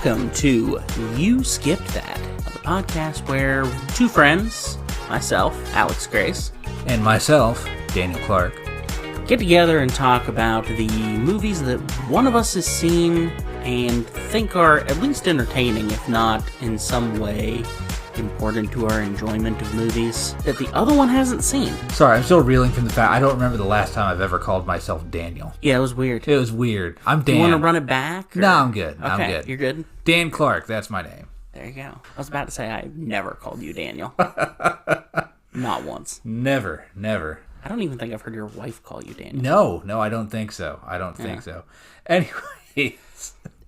Welcome to You Skipped That, the podcast where two friends, myself, Alex Grace, and myself, Daniel Clark, get together and talk about the movies that one of us has seen and think are at least entertaining, if not in some way important to our enjoyment of movies that the other one hasn't seen. Sorry, I'm still reeling from the fact I don't remember the last time I've ever called myself Daniel. Yeah, it was weird. It was weird. I'm Dan. You want to run it back? Or? No, I'm good. Okay, I'm good. You're good? Dan Clark, that's my name. There you go. I was about to say I've never called you Daniel. Not once. Never. I don't even think I've heard your wife call you Daniel. No, I don't think so.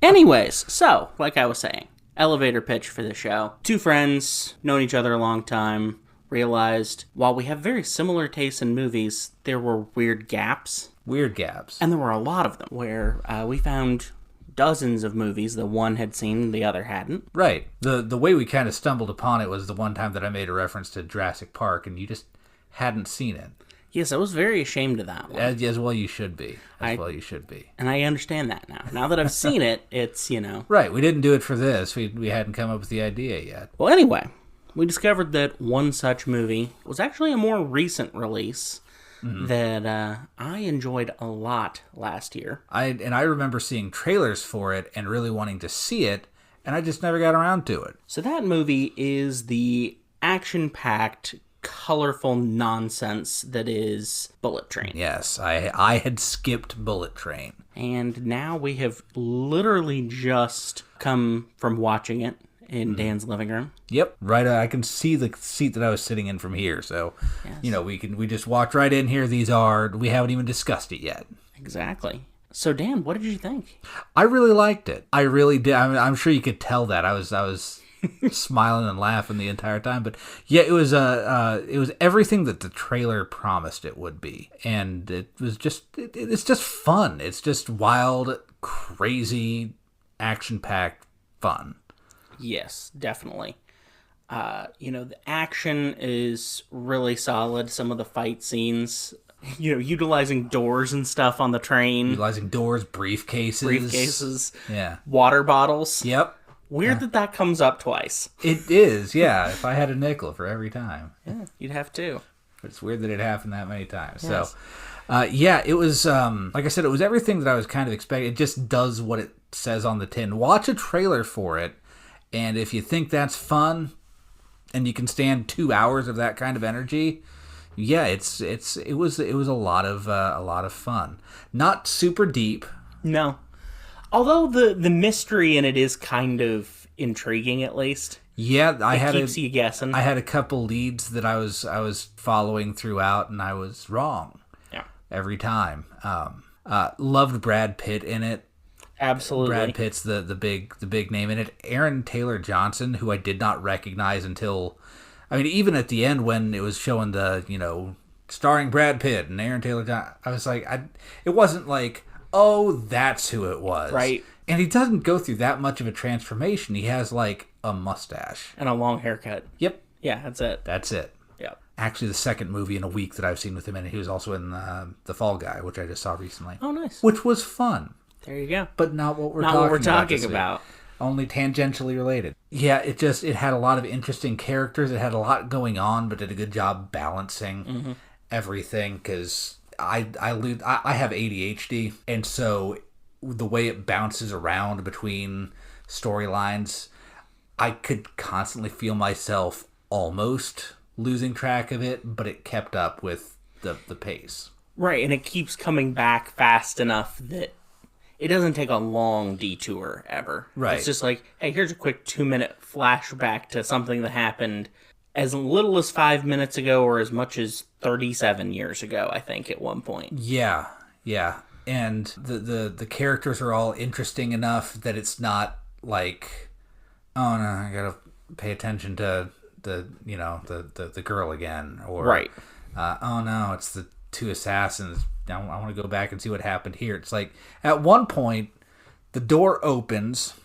Anyways, so, like I was saying, elevator pitch for the show. Two friends, known each other a long time, realized while we have very similar tastes in movies, there were weird gaps. And there were a lot of them, where we found dozens of movies that one had seen, the other hadn't. Right. The way we kind of stumbled upon it was the one time that I made a reference to Jurassic Park, and you just hadn't seen it. Yes, I was very ashamed of that one. As well you should be. And I understand that now. Now that I've seen it, it's, Right, we didn't do it for this. We hadn't come up with the idea yet. Well, anyway, we discovered that one such movie was actually a more recent release that I enjoyed a lot last year. I remember seeing trailers for it and really wanting to see it, and I just never got around to it. So that movie is the action-packed, colorful nonsense that is Bullet Train. Yes, I had skipped Bullet Train. And now we have literally just come from watching it in Dan's living room. Yep, right. I can see the seat that I was sitting in from here, so yes. We just walked right in here. We haven't even discussed it yet. Exactly. So Dan, what did you think? I really liked it. I really did. I'm sure you could tell that. I was smiling and laughing the entire time, but yeah, it was everything that the trailer promised it would be, and it was it's just fun. It's just wild, crazy, action-packed fun. Yes, definitely. The action is really solid. Some of the fight scenes, utilizing doors and stuff on the train, briefcases, yeah, water bottles. Yep. Weird that comes up twice. It is, yeah. If I had a nickel for every time. Yeah, you'd have to. But it's weird that it happened that many times. Yes. So, it was, like I said, it was everything that I was kind of expecting. It just does what it says on the tin. Watch a trailer for it, and if you think that's fun, and you can stand 2 hours of that kind of energy, yeah, it was a lot of fun. Not super deep. No. Although the mystery in it is kind of intriguing, at least. Yeah, it keeps you guessing. I had a couple leads that I was following throughout, and I was wrong. Yeah, every time. Loved Brad Pitt in it. Absolutely, Brad Pitt's the big name in it. Aaron Taylor Johnson, who I did not recognize until, even at the end when it was showing the starring Brad Pitt and Aaron Taylor Johnson, I was like, it wasn't like, oh, that's who it was. Right. And he doesn't go through that much of a transformation. He has, like, a mustache. And a long haircut. Yep. Yeah, that's it. Yep. Actually, the second movie in a week that I've seen with him in it, he was also in The Fall Guy, which I just saw recently. Oh, nice. Which was fun. There you go. But not what we're talking about. Only tangentially related. Yeah, it had a lot of interesting characters. It had a lot going on, but did a good job balancing everything, because I have ADHD, and so the way it bounces around between storylines, I could constantly feel myself almost losing track of it, but it kept up with the pace. Right, and it keeps coming back fast enough that it doesn't take a long detour ever. Right. It's just like, hey, here's a quick 2-minute flashback to something that happened as little as 5 minutes ago, or as much as 37 years ago, I think, at one point. Yeah. And the characters are all interesting enough that it's not like, oh no, I gotta pay attention to the girl again, or right. Oh no, it's the two assassins. Now I want to go back and see what happened here. It's like at one point the door opens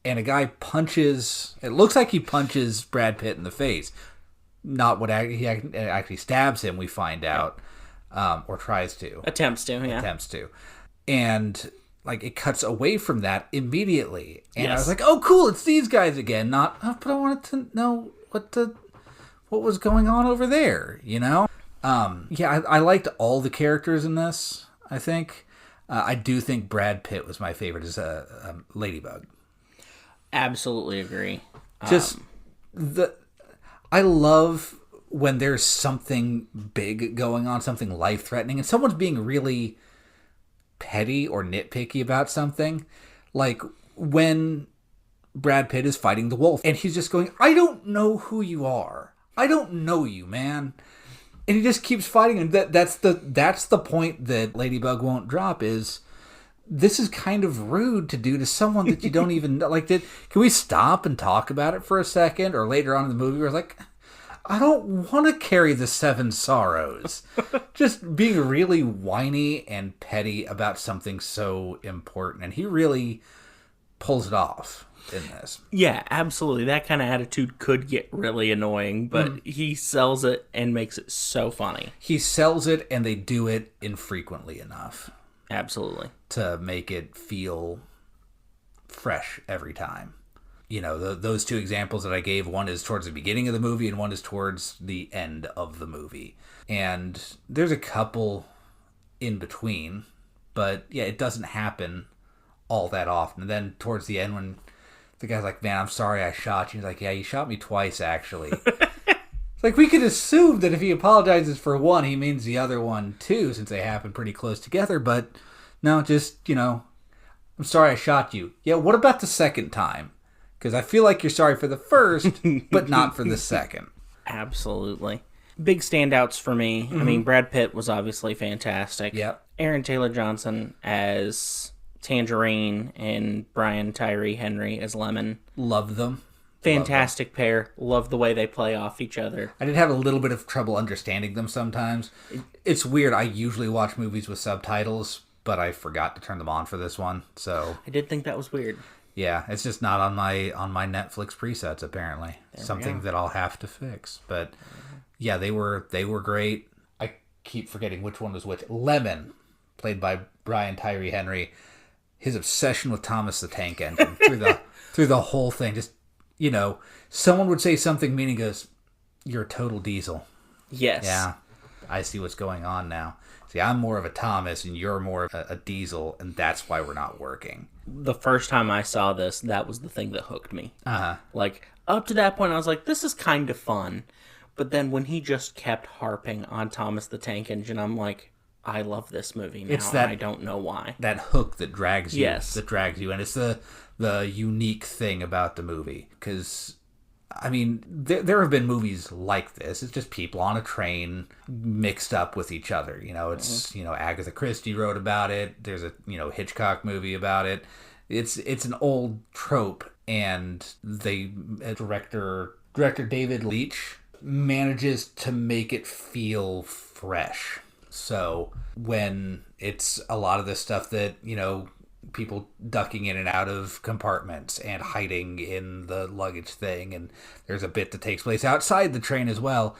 and a guy punches. It looks like he punches Brad Pitt in the face. Not what he actually stabs him. We find out, or tries to. Attempts to. And like, it cuts away from that immediately. And I Yes. was like, oh, cool, it's these guys again. Not, oh, but I wanted to know what was going on over there, you know? I liked all the characters in this, I think. I do think Brad Pitt was my favorite as a Ladybug. Absolutely agree. Just I love when there's something big going on, something life-threatening, and someone's being really petty or nitpicky about something. Like when Brad Pitt is fighting the wolf, and he's just going, I don't know who you are. I don't know you, man. And he just keeps fighting, and that's the point that Ladybug won't drop is, this is kind of rude to do to someone that you don't even know. Like, can we stop and talk about it for a second? Or later on in the movie, where it's like, I don't want to carry the 7 sorrows. Just being really whiny and petty about something so important. And he really pulls it off in this. Yeah, absolutely. That kind of attitude could get really annoying, but he sells it and makes it so funny. He sells it, and they do it infrequently enough. Absolutely. To make it feel fresh every time. You know, those 2 examples that I gave, one is towards the beginning of the movie and one is towards the end of the movie. And there's a couple in between, but yeah, it doesn't happen all that often. And then towards the end, when the guy's like, man, I'm sorry I shot you. He's like, yeah, you shot me twice, actually. It's like, we could assume that if he apologizes for one, he means the other one too, since they happen pretty close together. But no, just, you know, I'm sorry I shot you. Yeah, what about the second time? Because I feel like you're sorry for the first, but not for the second. Absolutely. Big standouts for me. I mean, Brad Pitt was obviously fantastic. Yep. Aaron Taylor Johnson as Tangerine and Brian Tyree Henry as Lemon. Love them. Fantastic pair. Love the way they play off each other. I did have a little bit of trouble understanding them sometimes. It's weird. I usually watch movies with subtitles, but I forgot to turn them on for this one. So I did think that was weird. Yeah, it's just not on my Netflix presets apparently. There Something that I'll have to fix. But yeah, they were great. I keep forgetting which one was which. Lemon, played by Brian Tyree Henry. His obsession with Thomas the Tank Engine through the whole thing. Just, you know, someone would say something meaning goes, you're a total diesel. Yes. Yeah, I see what's going on now. See, I'm more of a Thomas and you're more of a diesel, and that's why we're not working. The first time I saw this, that was the thing that hooked me. Uh-huh. Like, up to that point, I was like, this is kind of fun. But then when he just kept harping on Thomas the Tank Engine, I'm like, I love this movie now, and I don't know why. That hook that drags you. Yes. That drags you. And it's the unique thing about the movie. Because, I mean, there have been movies like this. It's just people on a train mixed up with each other. You know, it's, you know, Agatha Christie wrote about it. There's a, you know, Hitchcock movie about it. It's an old trope. And director David Leitch manages to make it feel fresh. So when it's a lot of the stuff that, you know, people ducking in and out of compartments and hiding in the luggage thing, and there's a bit that takes place outside the train as well,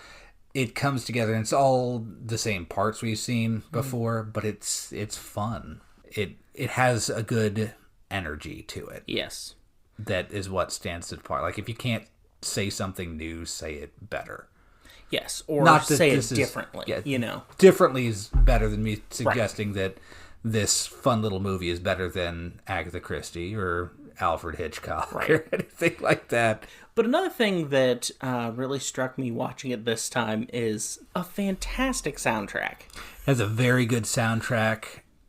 it comes together, and it's all the same parts we've seen before, but it's fun. It has a good energy to it. Yes. That is what stands it apart. Like, if you can't say something new, say it better. Yes, or Not that say it this is- differently, yeah, you know. Differently is better than me suggesting that this fun little movie is better than Agatha Christie or Alfred Hitchcock or anything like that. But another thing that really struck me watching it this time is a fantastic soundtrack. It has a very good soundtrack.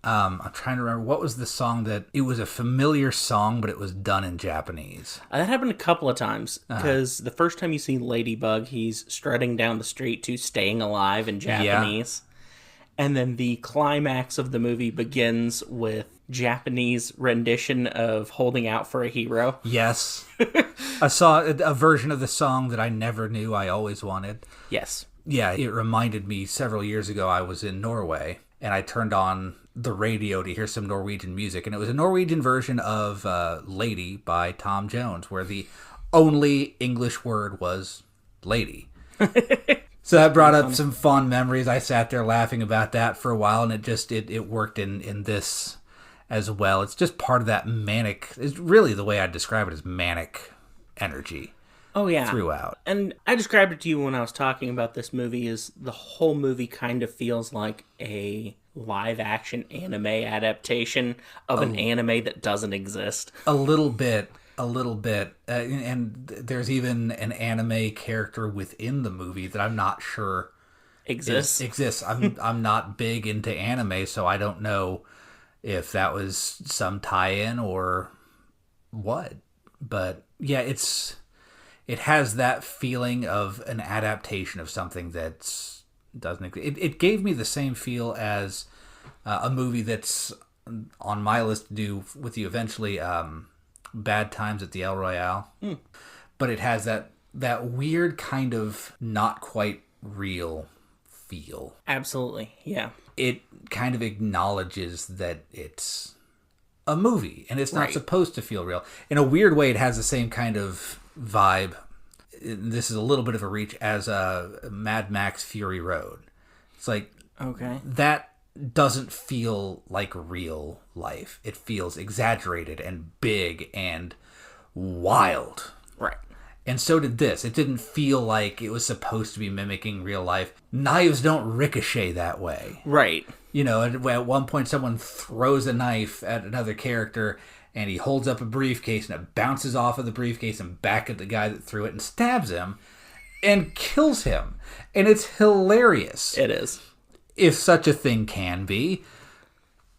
I'm trying to remember, what was the song that... It was a familiar song, but it was done in Japanese. That happened a couple of times, because the first time you see Ladybug, he's strutting down the street to Staying Alive in Japanese. Yeah. And then the climax of the movie begins with Japanese rendition of Holding Out for a Hero. Yes. I saw a version of the song that I never knew I always wanted. Yes. Yeah, it reminded me several years ago I was in Norway, and I turned on the radio to hear some Norwegian music, and it was a Norwegian version of Lady by Tom Jones, where the only English word was lady. So that brought up some fond memories. I sat there laughing about that for a while, and it worked in this as well. It's just part of that manic, is really the way I'd describe it, as manic energy. Oh, yeah. Throughout. And I described it to you when I was talking about this movie, is the whole movie kind of feels like a live-action anime adaptation of an anime that doesn't exist. A little bit. And there's even an anime character within the movie that I'm not sure exists. I'm not big into anime, so I don't know if that was some tie-in or what. But, yeah, it has that feeling of an adaptation of something that doesn't exist. It gave me the same feel as a movie that's on my list to do with you eventually, Bad Times at the El Royale. But it has that weird kind of not quite real feel. Absolutely, yeah. It kind of acknowledges that it's a movie, and it's not supposed to feel real. In a weird way, it has the same kind of vibe. This is a little bit of a reach as Mad Max Fury Road. It's like, okay, that doesn't feel like real life. It feels exaggerated and big and wild. Right. And so did this. It didn't feel like it was supposed to be mimicking real life. Knives don't ricochet that way. Right. You know, at one point someone throws a knife at another character, and he holds up a briefcase, and it bounces off of the briefcase and back at the guy that threw it and stabs him and kills him. And it's hilarious. It is. If such a thing can be.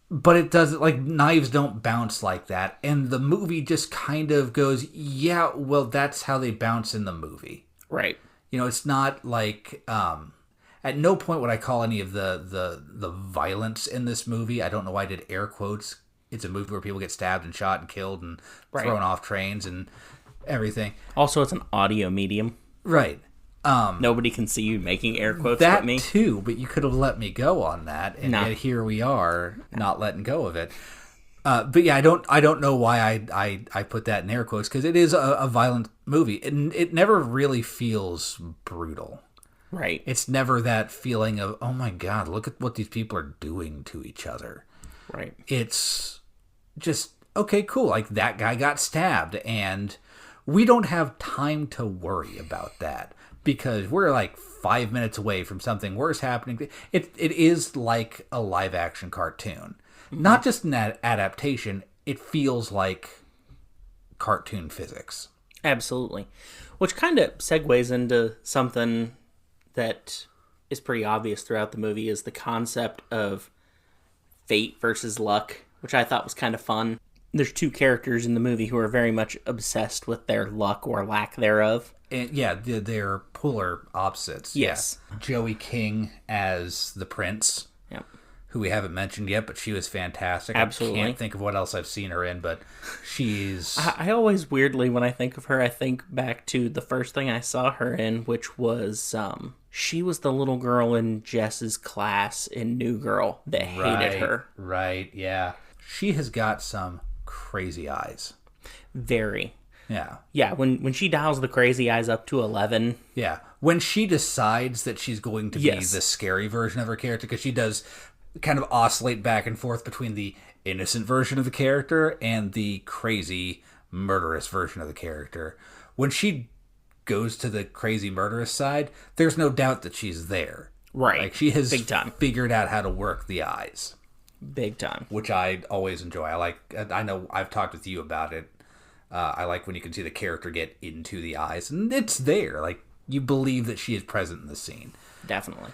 But it doesn't, like, knives don't bounce like that. And the movie just kind of goes, yeah, well, that's how they bounce in the movie. Right. You know, it's not like, at no point would I call any of the violence in this movie. I don't know why I did air quotes. It's a movie where people get stabbed and shot and killed and thrown off trains and everything. Also, it's an audio medium. Right. Nobody can see you making air quotes but me. That too, but you could have let me go on that, and yet here we are, not letting go of it. But yeah, I don't know why I put that in air quotes, because it is a violent movie, and it never really feels brutal. Right. It's never that feeling of, oh my God, look at what these people are doing to each other. Right. It's just, okay, cool. Like, that guy got stabbed, and we don't have time to worry about that, because we're like 5 minutes away from something worse happening. It is like a live action cartoon. Mm-hmm. Not just an adaptation, it feels like cartoon physics. Absolutely. Which kind of segues into something that is pretty obvious throughout the movie, is the concept of fate versus luck, which I thought was kind of fun. There's two characters in the movie who are very much obsessed with their luck or lack thereof. And yeah, they're polar opposites. Yes. Yeah. Joey King as the prince, who we haven't mentioned yet, but she was fantastic. Absolutely. I can't think of what else I've seen her in, but she's... I always, weirdly, when I think of her, I think back to the first thing I saw her in, which was... she was the little girl in Jess's class in New Girl that hated her. Right, yeah. She has got some crazy eyes. Very. Yeah. Yeah, when she dials the crazy eyes up to 11. Yeah. When she decides that she's going to be the scary version of her character, because she does kind of oscillate back and forth between the innocent version of the character and the crazy, murderous version of the character. When she goes to the crazy, murderous side, there's no doubt that she's there. Right. Like, she has big time figured out how to work the eyes. Big time. Which I always enjoy. I know I've talked with you about it. I like when you can see the character get into the eyes, and it's there. Like, you believe that she is present in the scene. Definitely.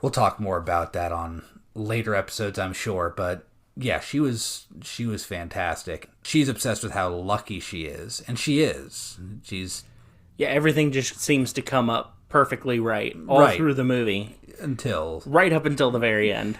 We'll talk more about that on later episodes, I'm sure, but yeah, she was fantastic. She's obsessed with how lucky she is, and she is. She's... Yeah, everything just seems to come up perfectly right all through the movie. Right up until the very end.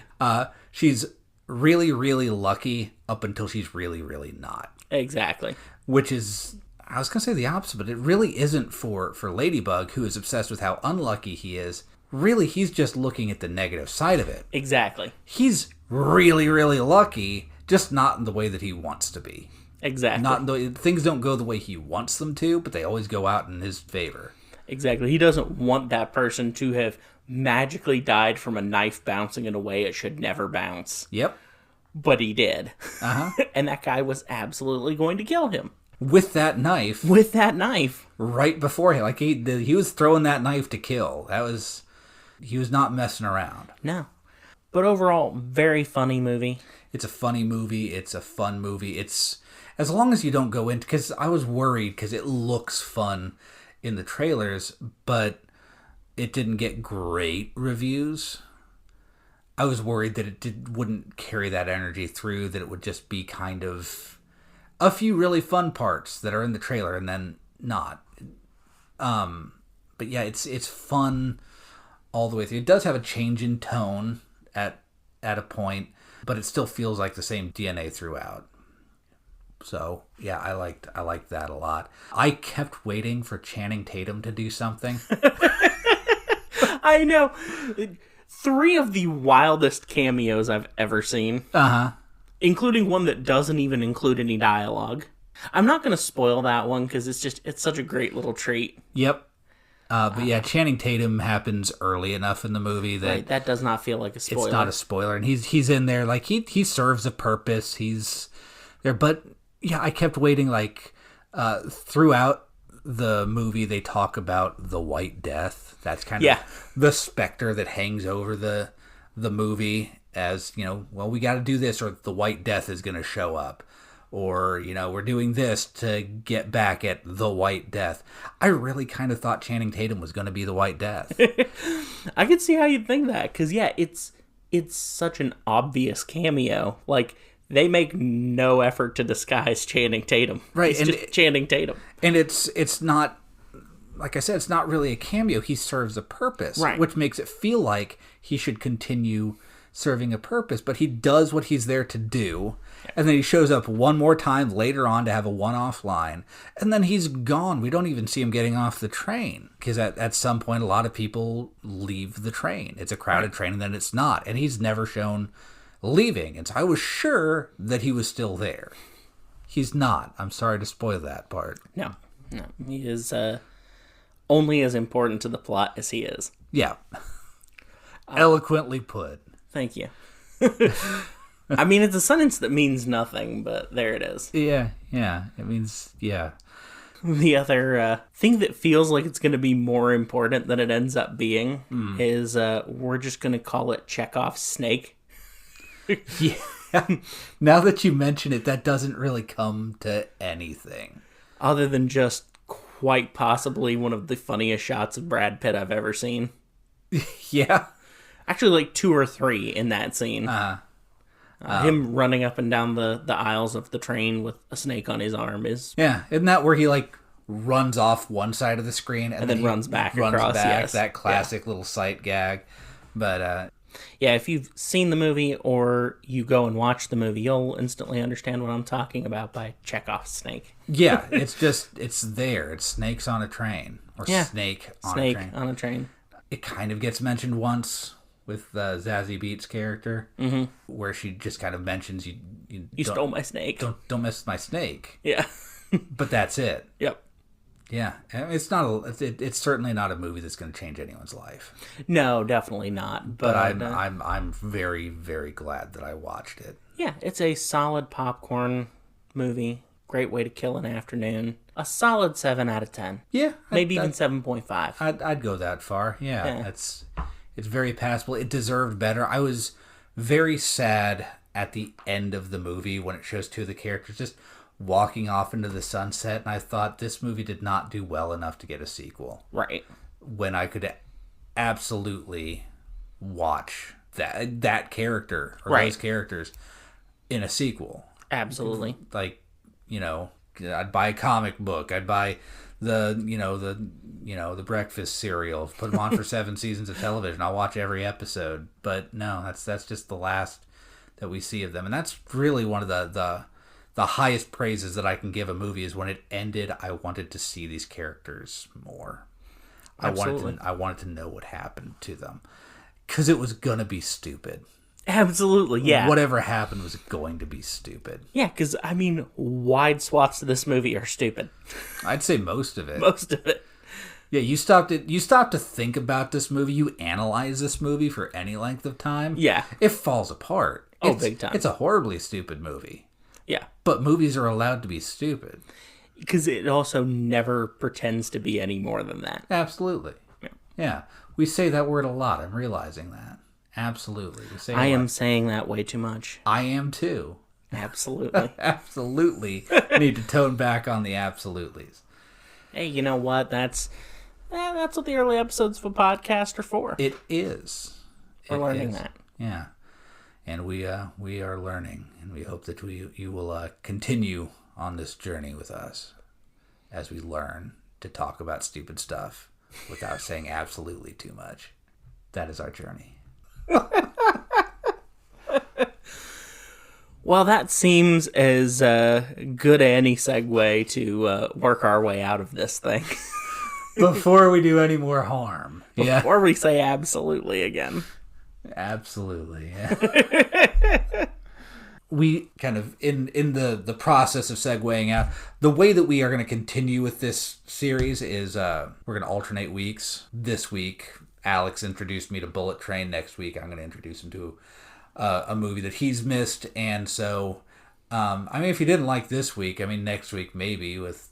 She's really, really lucky up until she's really, really not. Exactly. Which is, I was going to say the opposite, but it really isn't for Ladybug, who is obsessed with how unlucky he is. Really, he's just looking at the negative side of it. Exactly. He's really, really lucky, just not in the way that he wants to be. Exactly. Not in the, things don't go the way he wants them to, but they always go out in his favor. Exactly. He doesn't want that person to have magically died from a knife bouncing in a way it should never bounce. Yep. but he did. Uh-huh. And that guy was absolutely going to kill him. With that knife. With that knife. Right before him. Like, he was throwing that knife to kill. He was not messing around. No. But overall, very funny movie. It's a funny movie. It's a fun movie. It's, as long as you don't go into, because I was worried because it looks fun in the trailers, but it didn't get great reviews. I was worried that it wouldn't carry that energy through, that it would just be kind of a few really fun parts that are in the trailer and then not. But yeah, it's fun all the way through. It does have a change in tone at a point, but it still feels like the same DNA throughout. So yeah, I liked that a lot. I kept waiting for Channing Tatum to do something. I know. 3 of the wildest cameos I've ever seen. Uh-huh. Including one that doesn't even include any dialogue. I'm not going to spoil that one because it's such a great little treat. Yep. But yeah, Channing Tatum happens early enough in the movie that right, that does not feel like a spoiler. It's not a spoiler, and he's in there like he serves a purpose. He's there, but yeah, I kept waiting. Like throughout the movie, they talk about the White Death. That's kind of the specter that hangs over the movie. As, well, we got to do this or the White Death is going to show up. Or, we're doing this to get back at the White Death. I really kind of thought Channing Tatum was going to be the White Death. I could see how you'd think that. Because, yeah, it's such an obvious cameo. Like, they make no effort to disguise Channing Tatum. Right. It's just Channing Tatum. And it's not, like I said, it's not really a cameo. He serves a purpose. Right. Which makes it feel like he should continue serving a purpose, but he does what he's there to do, and then he shows up one more time later on to have a one-off line, and then he's gone. We don't even see him getting off the train, because at some point a lot of people leave the train. It's a crowded train, and then it's not, and he's never shown leaving, and so I was sure that he was still there. He's not. I'm sorry to spoil that part. No. He is only as important to the plot as he is. Yeah. Eloquently put. Thank you. I mean, it's a sentence that means nothing, but there it is. Yeah. It means, yeah. The other thing that feels like it's going to be more important than it ends up being is we're just going to call it Chekhov's snake. Yeah. Now that you mention it, that doesn't really come to anything. Other than just quite possibly one of the funniest shots of Brad Pitt I've ever seen. Yeah. Actually, like 2 or 3 in that scene. Him running up and down the aisles of the train with a snake on his arm is... Yeah, isn't that where he, like, runs off one side of the screen and then runs back across? Yes. That classic little sight gag. But, yeah, if you've seen the movie or you go and watch the movie, you'll instantly understand what I'm talking about by Chekhov's snake. Yeah, it's there. It's snakes on a train. Or snake on a train. It kind of gets mentioned once with Zazie Beetz' character, where she just kind of mentions you stole my snake. Don't mess with my snake. Yeah, but that's it. Yep. Yeah, it's not. It's certainly not a movie that's going to change anyone's life. No, definitely not. But I'm very, very glad that I watched it. Yeah, it's a solid popcorn movie. Great way to kill an afternoon. A solid 7 out of 10. Yeah, maybe even 7.5. I'd go that far. Yeah. It's very passable. It deserved better. I was very sad at the end of the movie when it shows 2 of the characters just walking off into the sunset, and I thought this movie did not do well enough to get a sequel. Right. When I could absolutely watch that character or those characters in a sequel. Absolutely. Like, I'd buy a comic book. I'd buy the breakfast cereal. Put them on for 7 seasons of television. I'll watch every episode. But no, that's just the last that we see of them, and that's really one of the highest praises that I can give a movie is when it ended. I wanted to see these characters more. Absolutely. I wanted to know what happened to them because it was gonna be stupid. Absolutely, yeah. Whatever happened was going to be stupid. Yeah, because, I mean, wide swaths of this movie are stupid. I'd say most of it. Most of it. Yeah, you stop to think about this movie, you analyze this movie for any length of time. Yeah. It falls apart. Oh, big time. It's a horribly stupid movie. Yeah. But movies are allowed to be stupid. Because it also never pretends to be any more than that. Absolutely. Yeah. We say that word a lot. I'm realizing that. Absolutely. I am saying that way too much. I am too. Absolutely. Absolutely. Need to tone back on the absolutely's. Hey, you know what? That's what the early episodes of a podcast are for. It is. We're learning that. Yeah. And we are learning, and we hope that you will continue on this journey with us as we learn to talk about stupid stuff without saying absolutely too much. That is our journey. Well, that seems as good any segue to work our way out of this thing. Before we do any more harm. Before we say absolutely again. Absolutely, yeah. We kind of, in the process of segueing out, the way that we are going to continue with this series is we're going to alternate weeks. This week, Alex introduced me to Bullet Train. Next week, I'm going to introduce him to a movie that he's missed. And so, I mean, if you didn't like this week, I mean, next week maybe with,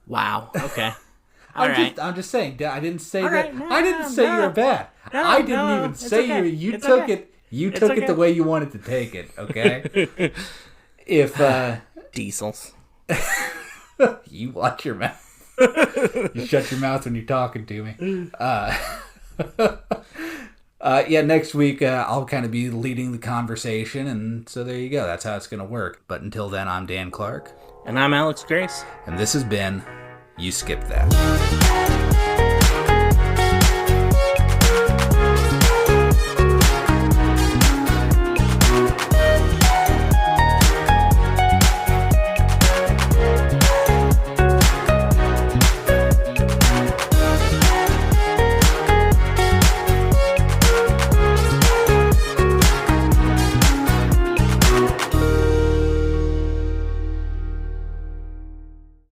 Wow, okay. I'm just saying. I didn't say that. Right, I didn't say you were bad. I didn't even say okay. you took it. You took it the way you wanted to take it. Okay. If diesels, you watch your mouth. You shut your mouth when you're talking to me. Yeah. Next week I'll kind of be leading the conversation, and so there you go. That's how it's going to work. But until then, I'm Dan Clark, and I'm Alex Grace, and this has been. You Skip That.